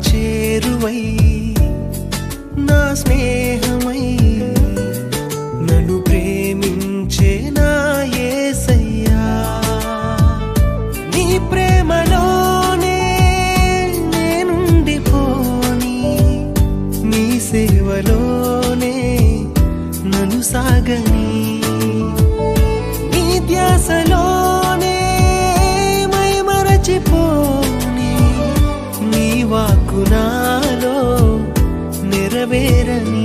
చేరువై నా స్నేహమై నన్ను ప్రేమించే నా యేసయ్యా నీ ప్రేమలోనే నేనుండిపోని నీ సేవలోనే నన్ను సాగని నీ ధ్యాసలోనే మై మరచిపోని నీ వాక్కు నాలో నెరవేరని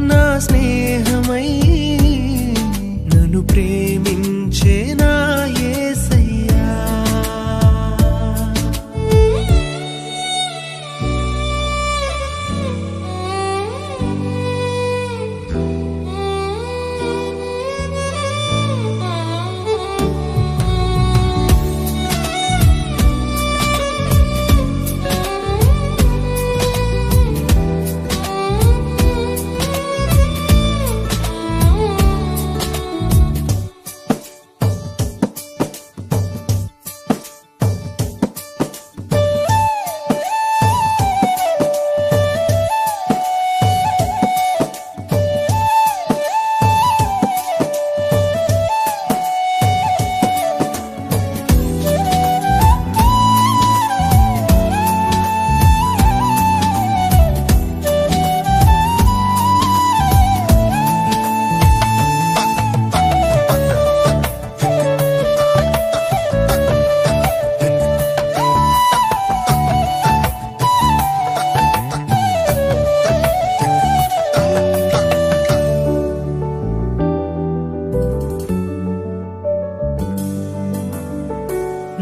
నా స్నేహమై నన్ను ప్రేమించే నా యేసయ్యా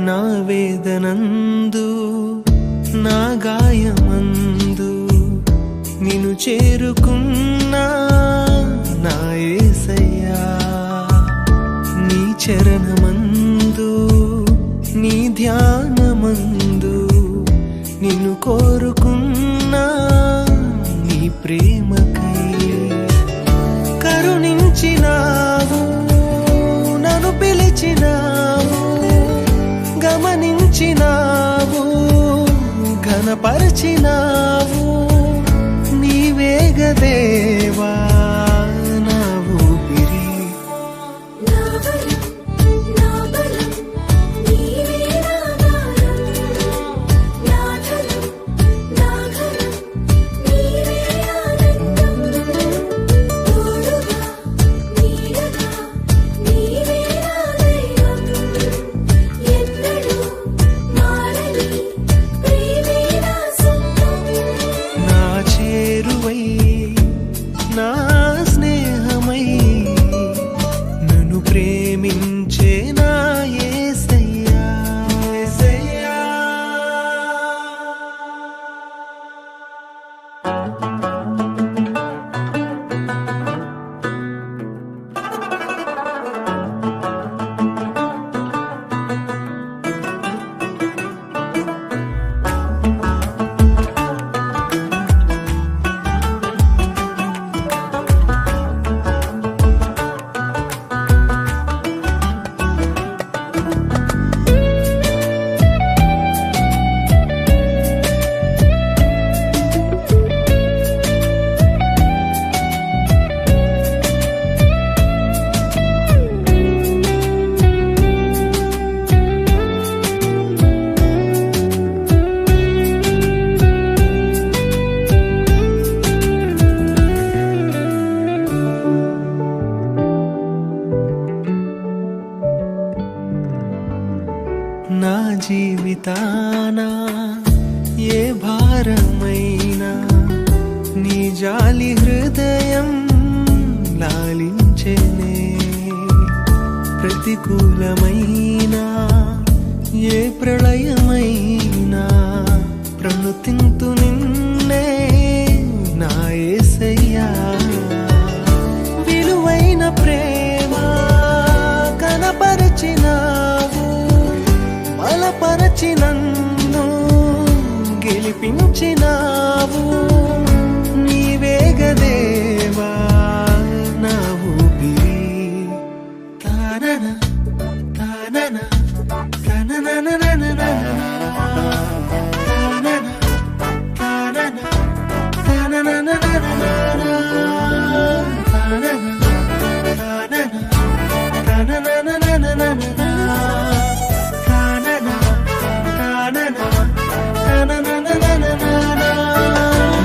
నా వేదనందు నా గాయమందు నిన్ను చేరుకున్నా నా యేసయ్యా నీ చరణమందు నీ ధ్యానమందు నిన్ను కోరుకున్నా నీ ప్రేమకై కరుణించినావు నన్ను పిలిచినావు గమనించినావు ఘనపరచినావు నీవేగ దేవా నా ఊపిరి నా స్నేహమై నన్ను ప్రేమించే నా యేసయ్యా యేసయ్యా నా జీవితాన ఏ భారమైనా నీ జాలి హృదయం లాలించెనే ప్రతికూలమైనా ఏ ప్రళయమైనా ప్రణుతింతు నిన్నే నా యేసయ్యా నడిపించినావు నీవేగదేవా నా ఊపిరి తానన తానన తనననననన తానన తానన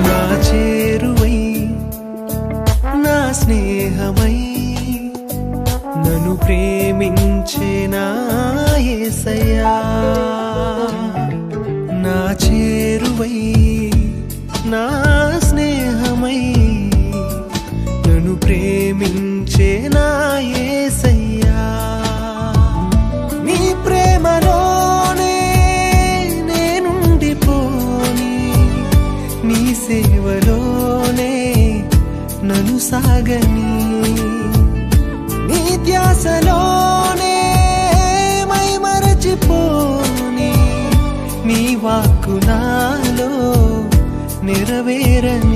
నా చేరువై నా స్నేహమై నన్ను ప్రేమించే నా యేసయ్యా నా చేరువై నా స్నేహమై నన్ను ప్రేమించే నా యేసయ్యా నీ ప్రేమలోనే నేనుండిపోని నీ సేవలోనే నన్ను సాగని నీ ధ్యాసలోనే మై మరచిపోని నీ వాక్కు నాలో నెరవేరని